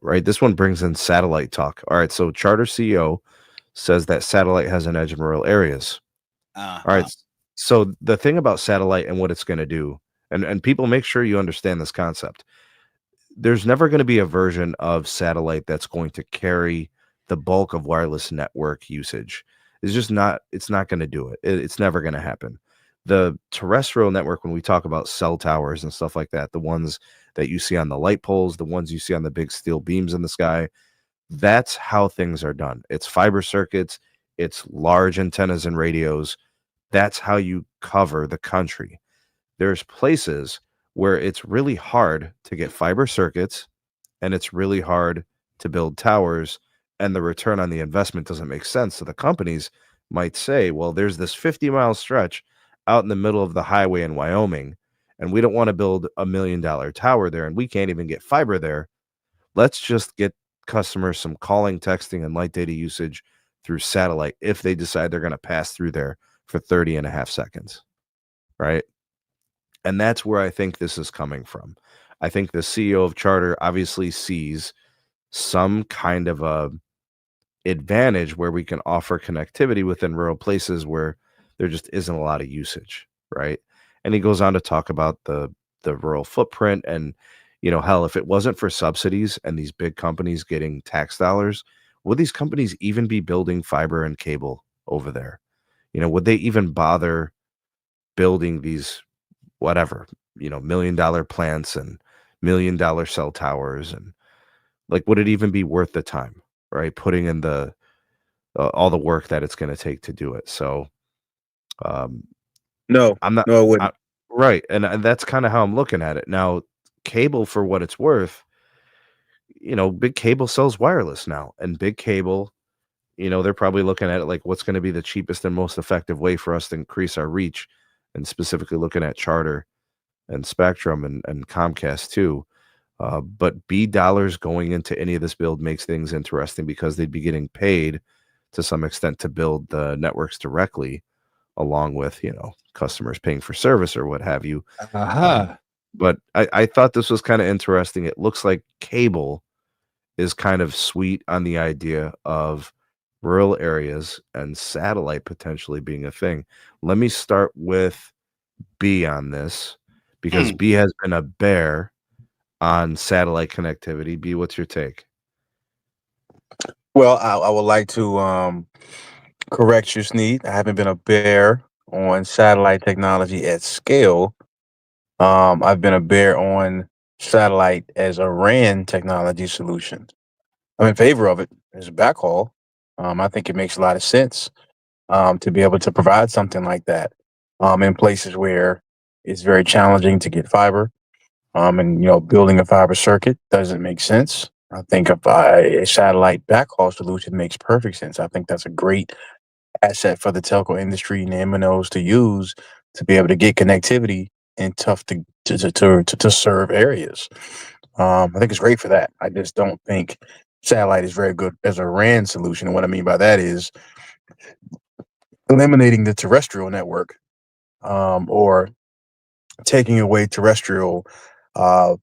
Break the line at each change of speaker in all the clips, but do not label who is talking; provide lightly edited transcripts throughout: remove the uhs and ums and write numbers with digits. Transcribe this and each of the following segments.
right? This one brings in satellite talk. All right, so Charter CEO says that satellite has an edge in rural areas. All right,
Uh-huh.
so the thing about satellite and what it's going to do, and people make sure you understand this concept. There's never going to be a version of satellite that's going to carry the bulk of wireless network usage. It's just not. It's not going to do it. It's never going to happen. The terrestrial network, when we talk about cell towers and stuff like that, the ones that you see on the light poles, the ones you see on the big steel beams in the sky, that's how things are done. It's fiber circuits, it's large antennas and radios. That's how you cover the country. There's places where it's really hard to get fiber circuits and it's really hard to build towers, and the return on the investment doesn't make sense. So the companies might say, well, there's this 50-mile stretch out in the middle of the highway in Wyoming, and we don't want to build $1 million tower there, and we can't even get fiber there. Let's just get customers some calling, texting, and light data usage through satellite if they decide they're going to pass through there for 30 and a half seconds, right? And that's where I think this is coming from. I think the CEO of Charter obviously sees some kind of a advantage where we can offer connectivity within rural places where there just isn't a lot of usage, right? And he goes on to talk about the rural footprint and hell, if it wasn't for subsidies and these big companies getting tax dollars, would these companies even be building fiber and cable over there? Would they even bother building these whatever, $1 million plants and $1 million cell towers, and like, would it even be worth the time, right? Putting in the all the work that it's going to take to do it. So um,
No,
I'm not
no, it wouldn't.
right, and that's kind of how I'm looking at it now. Cable, for what it's worth, big cable sells wireless now, and big cable, they're probably looking at it like what's going to be the cheapest and most effective way for us to increase our reach, and specifically looking at Charter and Spectrum and Comcast too. But B dollars going into any of this build makes things interesting because they'd be getting paid to some extent to build the networks directly, along with customers paying for service or what have you.
Uh-huh.
But I thought this was kind of interesting. It looks like cable is kind of sweet on the idea of rural areas and satellite potentially being a thing. Let me start with B on this because B has been a bear on satellite connectivity. B, what's your take?
Well, I would like to correct you, Sneed. I haven't been a bear on satellite technology at scale. I've been a bear on satellite as a RAN technology solution. I'm in favor of it as a backhaul. I think it makes a lot of sense to be able to provide something like that in places where it's very challenging to get fiber. And building a fiber circuit doesn't make sense. I think a satellite backhaul solution makes perfect sense. I think that's a great asset for the telco industry and the MNOs to use to be able to get connectivity in tough to serve areas. I think it's great for that. I just don't think satellite is very good as a RAN solution. And what I mean by that is eliminating the terrestrial network or taking away terrestrial uh,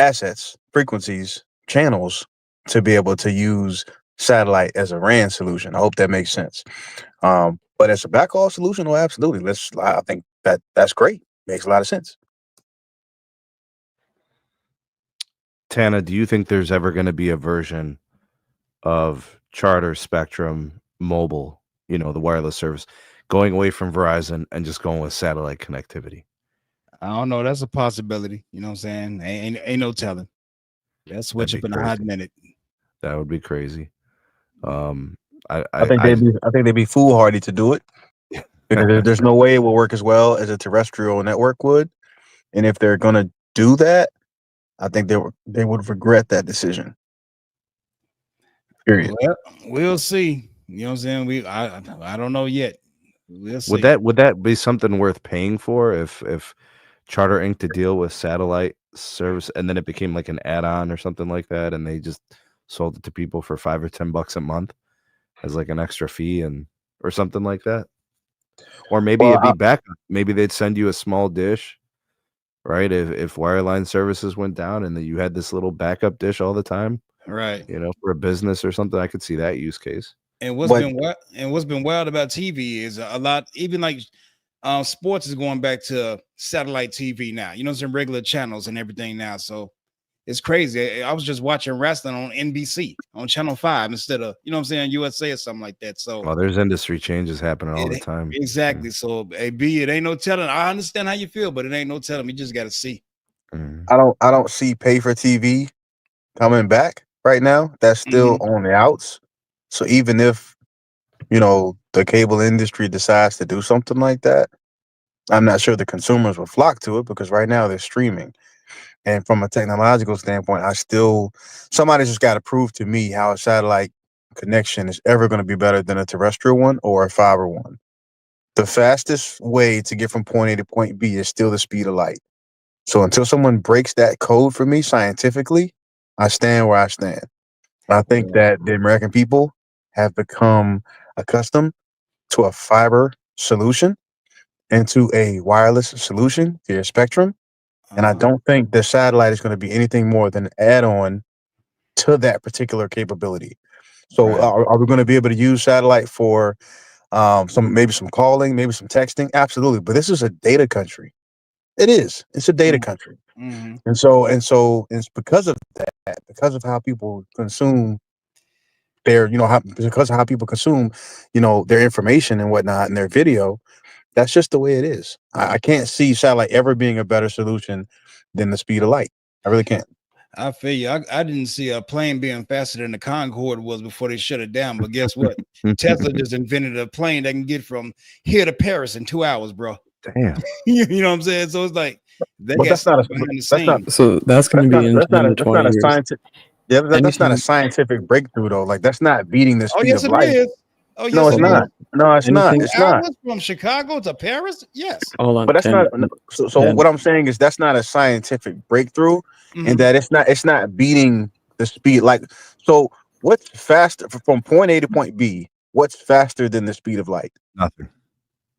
assets, frequencies, channels to be able to use satellite as a RAN solution. I hope that makes sense. But as a backhaul solution, oh, absolutely. I think that's great. Makes a lot of sense.
Tana, do you think there's ever going to be a version of Charter, Spectrum, Mobile, the wireless service, going away from Verizon and just going with satellite connectivity?
I don't know. That's a possibility. You know what I'm saying? Ain't no telling. Let's switch
That'd
up
be
in a hot
crazy.
minute.
That would be crazy. I,
I
I,
think
I,
they'd be foolhardy to do it because there's no way it will work as well as a terrestrial network would. And if they're gonna do that, I think they would regret that decision. Period.
Well, we'll see. You know what I'm saying? I don't know yet. We'll
would
see.
that be something worth paying for if Charter Inc. to deal with satellite service and then it became like an add-on or something like that, and they just sold it to people for $5 or $10 a month as like an extra fee or something like that? Or maybe
Well,
it'd be back. Maybe they'd send you a small dish right? If wireline services went down and then you had this little backup dish all the time,
Right.
for a business or something, I could see that use case.
And
But
what's been wild about TV is a lot, even like sports is going back to satellite TV now. Some regular channels and everything now. So it's crazy. I was just watching wrestling on NBC on Channel 5 instead of, USA or something like that. So
Oh, there's industry changes happening all the time.
exactly. So it ain't no telling. I understand how you feel, but it ain't no telling. We just got to see.
Mhm.
I don't see pay for TV coming back right now. That's still on the outs. So even if the cable industry decides to do something like that, I'm not sure the consumers will flock to it because right now they're streaming. And from a technological standpoint, somebody's just got to prove to me how a satellite connection is ever going to be better than a terrestrial one or a fiber one. The fastest way to get from point A to point B is still the speed of light. So until someone breaks that code for me scientifically, I stand where I stand. I think that the American people have become accustomed to a fiber solution and to a wireless solution via spectrum. And I don't think the satellite is going to be anything more than an add-on to that particular capability. So
Right.
are we going to be able to use satellite for maybe some calling, maybe some texting? Absolutely. But this is a data country. It is. It's a data country. And so it's because of that, because of how people consume because of how people consume, their information and whatnot and their video. That's just the way it is. I can't see satellite ever being a better solution than the speed of light. I really can't.
I feel you. I didn't see a plane being faster than the Concorde was before they shut it down. But guess what? Tesla just invented a plane that can get from here to Paris in 2 hours, bro.
Damn.
You know what I'm saying? So it's like they
But
got
that's not a
behind the
that's
scenes.
not
So that's going to be in
that's
10 to
not
20
a
years.
scientific. Yeah, that's not a
Anytime,
scientific breakthrough though. Like that's not beating the
Oh,
speed
yes,
of
it
light.
is. Oh,
No,
yes,
it's
it is.
hold
not.
on.
No, it's not.
Anything,
It's not.
Hours from Chicago to Paris? Yes.
hold on,
But that's
10,
not. So
10.
what I'm saying is that's not a scientific breakthrough, and that it's not beating the speed. Like so, what's faster from point A to point B? What's faster than the speed of light?
Nothing.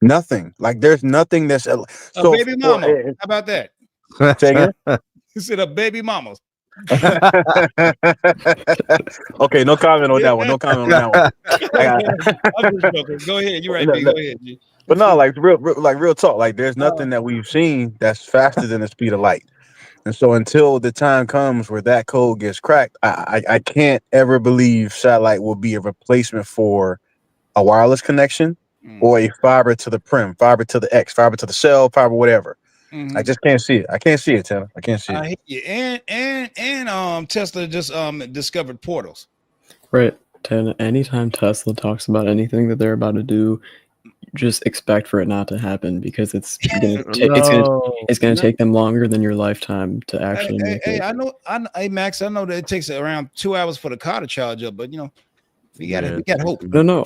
Nothing. Like there's nothing that's
A
so.
baby mama. How about that?
Say again.
You said a baby mama.
Okay, no comment on that one. No comment on that one.
I'm just joking. Go ahead. You're right, B. Go ahead, G.
But no, like real talk. Like there's nothing that we've seen that's faster than the speed of light. And so until the time comes where that code gets cracked, I can't ever believe satellite will be a replacement for a wireless connection or a fiber to the prim, fiber to the X, fiber to the cell, fiber, whatever. I just can't see it. I can't see it, Tanner. I can't see it.
I hear you. And Tesla just discovered portals.
Right. Anytime Tesla talks about anything that they're about to do, just expect for it not to happen because it's gonna take them longer than your lifetime to actually make it.
I know, Max, I know that it takes around 2 hours for the car to charge up, but we got hope.
No,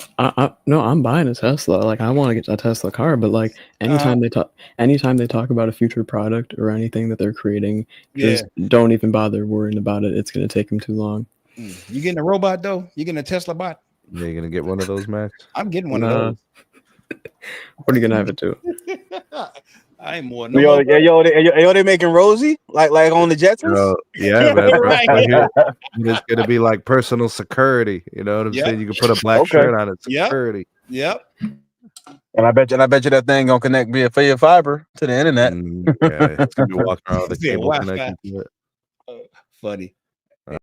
I'm buying a Tesla. Like I want to get a Tesla car, but like anytime they talk about a future product or anything that they're creating, just don't even bother worrying about it. It's gonna take them too long.
You getting a robot though? You getting a Tesla bot?
Yeah, you gonna get one of those, Max?
I'm getting one of those.
What are you gonna have it to?
I ain't more.
No they making Rosie like on the Jetsons.
Yeah, man.
Right.
It's gonna be like personal security. You know what I'm saying? You can put a black shirt on it. Security.
Yep.
And I bet you that thing gonna connect via fiber to the internet.
Yeah, it's gonna be walking around with a cable
Wi-Fi.
connected to it.
Funny.